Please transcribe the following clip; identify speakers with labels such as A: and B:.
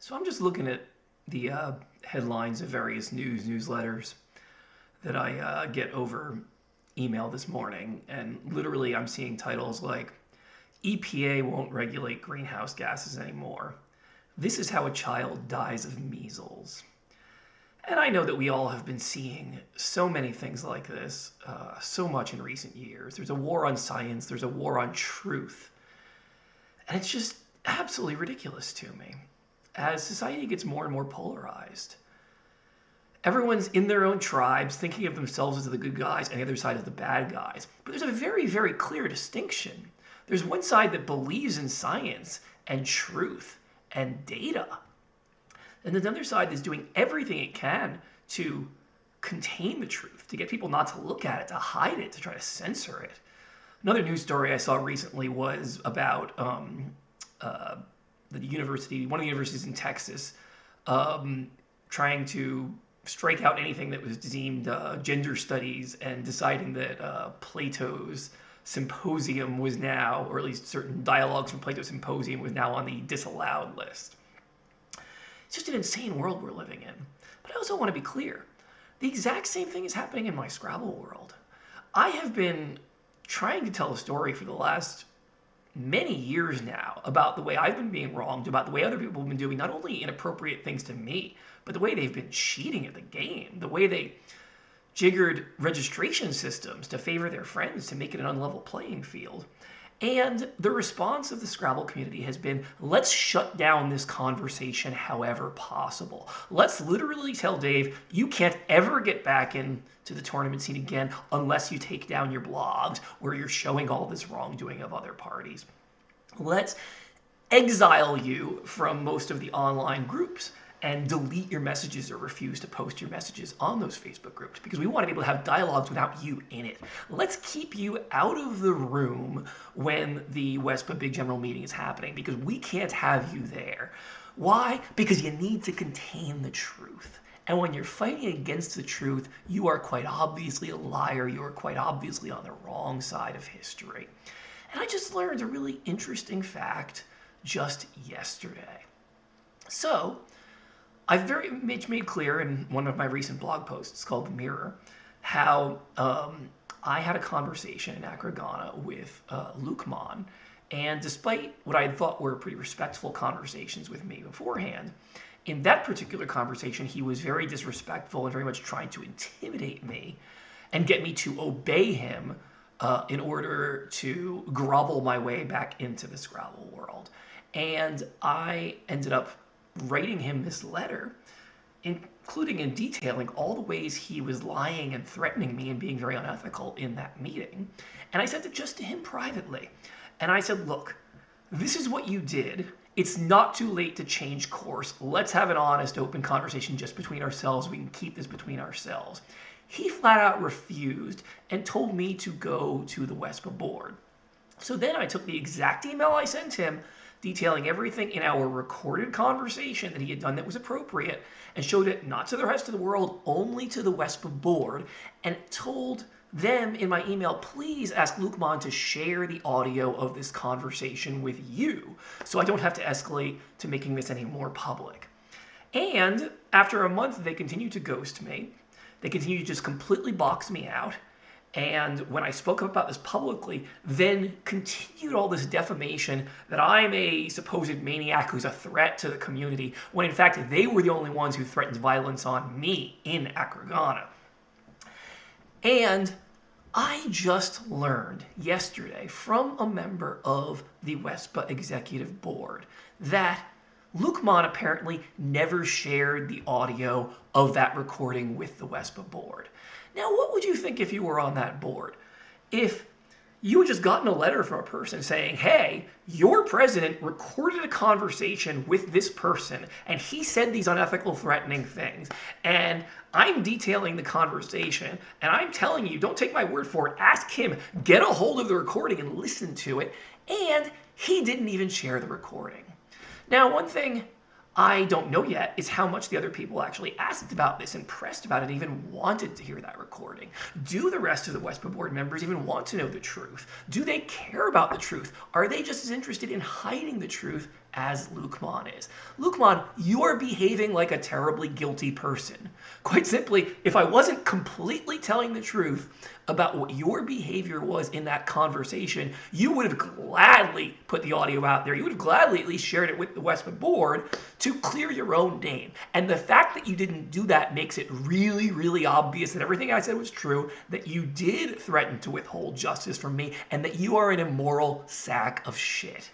A: So I'm just looking at the headlines of various newsletters that I get over email this morning, and literally I'm seeing titles like EPA won't regulate greenhouse gases anymore. This is how a child dies of measles. And I know that we all have been seeing so many things like this so much in recent years. There's a war on science, there's a war on truth. And it's just absolutely ridiculous to me. As society gets more and more polarized, everyone's in their own tribes, thinking of themselves as the good guys and the other side as the bad guys. But there's a very, very clear distinction. There's one side that believes in science and truth and data. And there's another side that's doing everything it can to contain the truth, to get people not to look at it, to hide it, to try to censor it. Another news story I saw recently was about one of the universities in Texas, trying to strike out anything that was deemed gender studies and deciding that Plato's Symposium was now, or at least certain dialogues from Plato's Symposium was now on the disallowed list. It's just an insane world we're living in. But I also want to be clear. The exact same thing is happening in my Scrabble world. I have been trying to tell a story for the last many years now about the way I've been being wronged, about the way other people have been doing not only inappropriate things to me, but the way they've been cheating at the game, the way they jiggered registration systems to favor their friends to make it an unlevel playing field. And the response of the Scrabble community has been, let's shut down this conversation however possible. Let's literally tell Dave, you can't ever get back into the tournament scene again unless you take down your blogs where you're showing all this wrongdoing of other parties. Let's exile you from most of the online groups and delete your messages or refuse to post your messages on those Facebook groups because we want to be able to have dialogues without you in it. Let's keep you out of the room when the WESPA Big General Meeting is happening because we can't have you there. Why? Because you need to contain the truth. And when you're fighting against the truth, you are quite obviously a liar. You are quite obviously on the wrong side of history. And I just learned a really interesting fact just yesterday. So, I've very much made clear in one of my recent blog posts called The Mirror how I had a conversation in Accra, Ghana with Lukeman, and despite what I thought were pretty respectful conversations with me beforehand, in that particular conversation he was very disrespectful and very much trying to intimidate me and get me to obey him in order to grovel my way back into the Scrabble world. And I ended up writing him this letter, including and detailing all the ways he was lying and threatening me and being very unethical in that meeting. And I sent it just to him privately. And I said, look, this is what you did. It's not too late to change course. Let's have an honest, open conversation just between ourselves. We can keep this between ourselves. He flat out refused and told me to go to the WESPA board. So then I took the exact email I sent him detailing everything in our recorded conversation that he had done that was appropriate and showed it not to the rest of the world, only to the WESPA board, and told them in my email, please ask Lukeman to share the audio of this conversation with you so I don't have to escalate to making this any more public. And after a month, they continued to ghost me. They continued to just completely box me out. And when I spoke up about this publicly, then continued all this defamation that I'm a supposed maniac who's a threat to the community, when in fact they were the only ones who threatened violence on me in Accra, Ghana. And I just learned yesterday from a member of the WESPA Executive Board that Lukeman apparently never shared the audio of that recording with the WESPA board. Now, what would you think if you were on that board? If you had just gotten a letter from a person saying, hey, your president recorded a conversation with this person, and he said these unethical, threatening things, and I'm detailing the conversation, and I'm telling you, don't take my word for it, ask him, get a hold of the recording and listen to it, and he didn't even share the recording. Now, one thing I don't know yet is how much the other people actually asked about this and pressed about it and even wanted to hear that recording. Do the rest of the WESPA board members even want to know the truth? Do they care about the truth? Are they just as interested in hiding the truth as Lukeman is. Lukeman, you are behaving like a terribly guilty person. Quite simply, if I wasn't completely telling the truth about what your behavior was in that conversation, you would have gladly put the audio out there. You would have gladly at least shared it with the Westman board to clear your own name. And the fact that you didn't do that makes it really, really obvious that everything I said was true, that you did threaten to withhold justice from me, and that you are an immoral sack of shit.